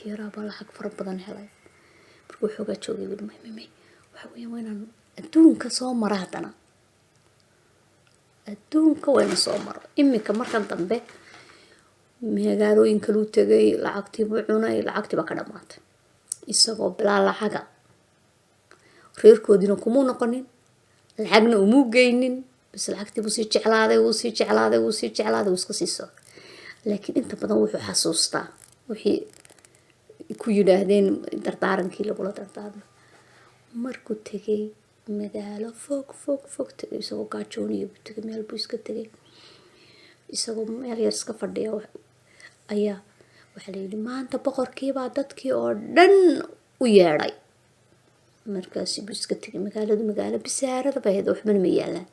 كيرا بالحق فرب بدن هلاي بركو حوجا جوجي يقول مي وين الدون كسو مرادنا الدون كوين سو مر إمي كمركن ضمبه magaalooyin kale tagay lacagtii buu cunay lacagtii ba ka dhamaatay isagoo bilaa lacaga reerkoodina kuma noqonin lacagna uma geynin bas lacagtii buu sii jeclaaday wuu iska sii soo laakiin inta badan wuxuu xasuustaa wixii ku yiraahdeen dardaarankii lagula dardaarmay markuu tagay magaalo fog tagay isagoo gaajooniyo tagay meel buu iska tagay isagoo meel yar iska fadhiya ayaa waxa la yidhi maanta boqorkii baa dadkii oo dhan u yeedhay markaas buu iska tagay magaalo bisaarada bay ahayd waxba ma yaalaan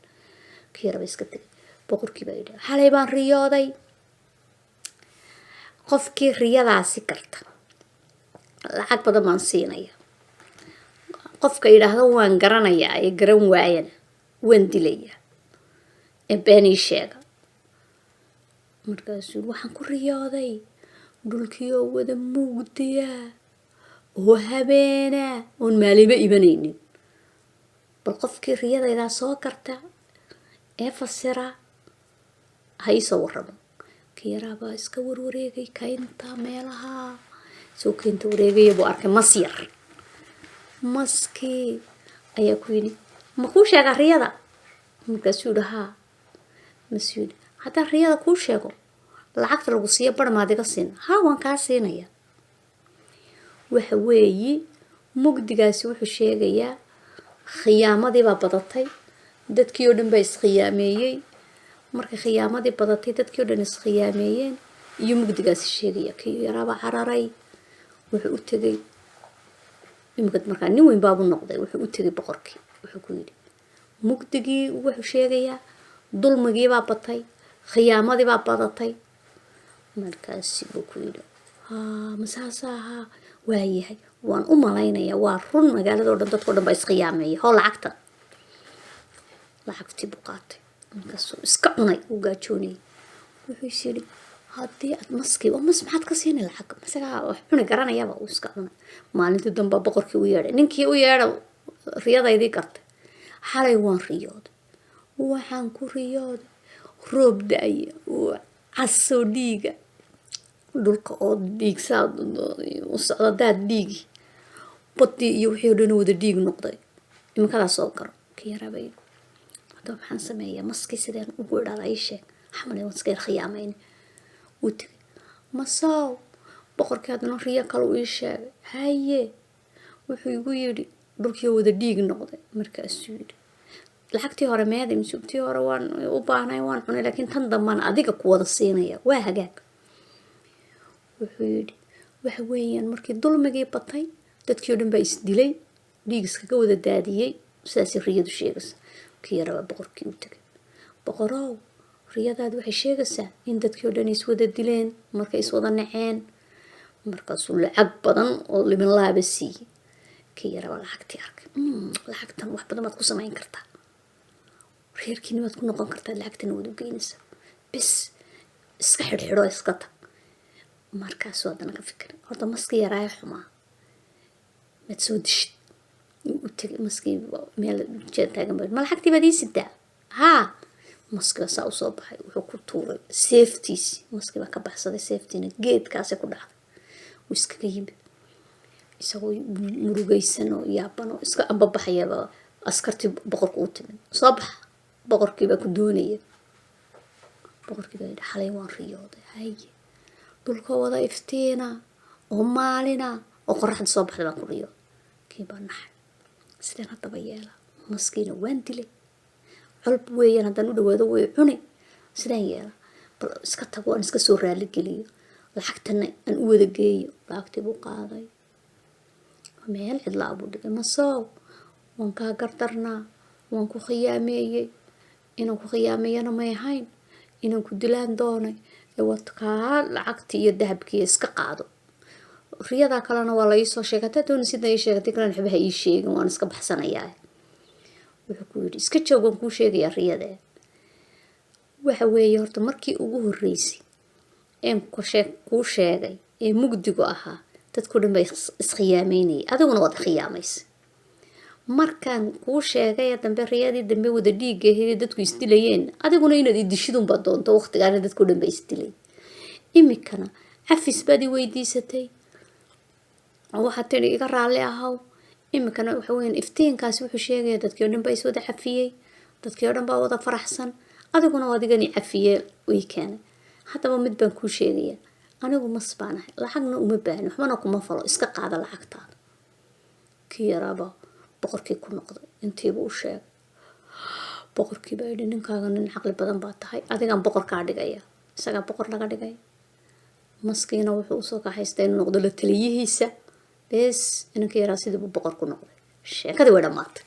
kii raba iska tagay boqorkii baa yidhi xalay baan riyooday qofkii riyadaasi karta lacag badan baan siinaya qofka yidhaahdo waan garanayaa ee garan waayana waan dilayaa ee beenii sheega markaasuu waxaan ku riyooday dhulkii oo wada mugdiya oo habeena oon maaliba ibanaynin bal qofkii riyadaydaa soo karta ee fasira ha isoo warramo kii yaraabaa iska warwareegay kaynta meelaha soo kaynta wareegaya buu arkay mas yar maskii ayaa ku yidhi ma kuu sheegaa riyada markaasuu yidhi haa masuu yidhi haddaan riyada kuu sheego lacagta lagu siiyo bar maad iga siin haa waan kaa siinaya waxa weeyi mugdigaasi wuxuu sheegayaa khiyaamadii baa badatay dadkii oo dhan baa iskhiyaameeyey markay khiyaamadii badatay dadkii oo dhan iskhiyaameeyeen iyo mugdigaasi sheegaya kii yaraaba cararay wuxuu u tegay imikad markaa nin weyn baabu noqday wuxuu u tegay boqorkii wuxuu ku yidhi mugdigii wuxuu sheegayaa dulmigii baa batay khiyaamadii baa badatay markaasi buu ku yidhi masaasaha waayahay waan u malaynayaa waa run magaalada oo dhan dadkao dhan baa iskhiyaamaya hoo lacagtii buu qaatay markaasuu iska cunay uu gaajoonayay wuxuu is yidhi haddii aad maskii oo mas maxaad ka siinay lacag masagaa wax cuni garanayaaba uu iska cunay maalintii dambe boqorkii u yeedhay ninkii u yeedha riyadaydii gartay xalay waan riyooday waxaan ku riyooday roob da-aya oo casoo dhiiga dhulka oo dhiigsaa u socda daad dhiigi badii iyo wixii oo dhan wada dhiig noqday imikadaa soo garo kii yaraabay hadda maxaan sameeyaa maskii sideen ugu idhaada ii sheeg xamalay maskay khiyaamayni wuu tegay masaw boqorkii haddana riyo kale uu ii sheegay haye wuxuu igu yidhi dhulkii wada dhiig noqday markaasuu yidhi lacagtii hore meeday masuubtii hore waan u baahnay waan cunay laakiin tan dambana adiga ku wada siinaya waa hagaag wuxuu yidhi waxa weeyaan markii dulmigii batay dadkii oo dhan baa isdilay dhiig iskaga wada daadiyey sidaasay riyadu sheegaysa kii yarabaa boqorkii u tegay boqorow riyadaadu waxay sheegaysaa in dadkii oo dhan iswada dileen markay iswada naceen markaasuu lacag badan oo limin laaba siiyey kii yarabaa lacagtii arkay lacagtan wax badan baad ku samayn kartaa reerkiina waad ku noqon kartaa lacagtana waad u geynaysaa bis iska xidhxidho iska tag markaasuu haddana ka fikir horta maskii yaraaya xumaa mad soo dishid u tegay maskii meel jeed taagan ba ma lacagtii baad ii sidaa haa maskiga saa u soo baxay wuxuu ku tuuray seeftiisi maskii baa ka baxsaday seeftiina geedkaasay ku dhacday wuu iskaga yimid isagoo murugaysan oo yaaban oo iska ambabaxayaba askartii boqorka u timid soo baxa boqorkii baa ku doonaya boqorkii baa yidhi xalay waan riyooday haye dhulka wada iftiina oo maalina oo qoraxda soo baxda baan ku riyooday kii baa naxay sideen haddaba yeela maskiina waan dilay colb weeyaan haddaan u dhawaado way cuni sideen yeela bal iska tago aan iska soo raali geliyo lacagtana aan u wada geeyo lacagtii buu qaaday meel cidlaa buu dhigay masow waan kaa gardarnaa waan ku khiyaameeyey inaan ku khiyaameeyana may ahayn inaan ku dilaan doonay ee waad kaa lacagtii iyo dahabkii iska qaado riyadaa kalena waa la iisoo sheegay hataa doona sida ii sheegatay kalena waxba ha ii sheegin waan iska baxsanayaa wuxuu ku yidhi iska joog waan kuu sheegayaa riyadee waxa weeye horta markii ugu horreysay een kuu sheegay ee mugdigu ahaa dadku dhan bay iskhiyaamaynayay adiguna waad khiyaamaysay markaan kuu sheegay dambe riyadii dambe wada dhiigga ahayd dadku isdilayeen adiguna inaad idishidunba doonto waqtigaana dadku dhan bay isdilay imikana cafis baad i weydiisatay waxaad tidhi iga raalli ahaw imikana waxa weeyaan iftiinkaasi wuxuu sheegaya dadkii oo dhan baa iswada cafiyey dadkii oo dhan baa wada faraxsan adiguna waa adigani cafiyee way keenay haddaba mid baan kuu sheegaya anigu mas baan ahay lacagna uma baahni waxbana kuma falo iska qaada lacagtaada kii yaraaba boqorkii ku noqday intiiba u sheegay boqorkii baa yidhi ninkaaga nin caqli badan baa tahay adigaan boqor kaa dhigaya isagaa boqor laga dhigay maskiina wuxuu usoo kaxaystay inuu noqdo la taliyihiisa bes inankii yaraa sidii buu boqor ku noqday sheekadii way dhammaatay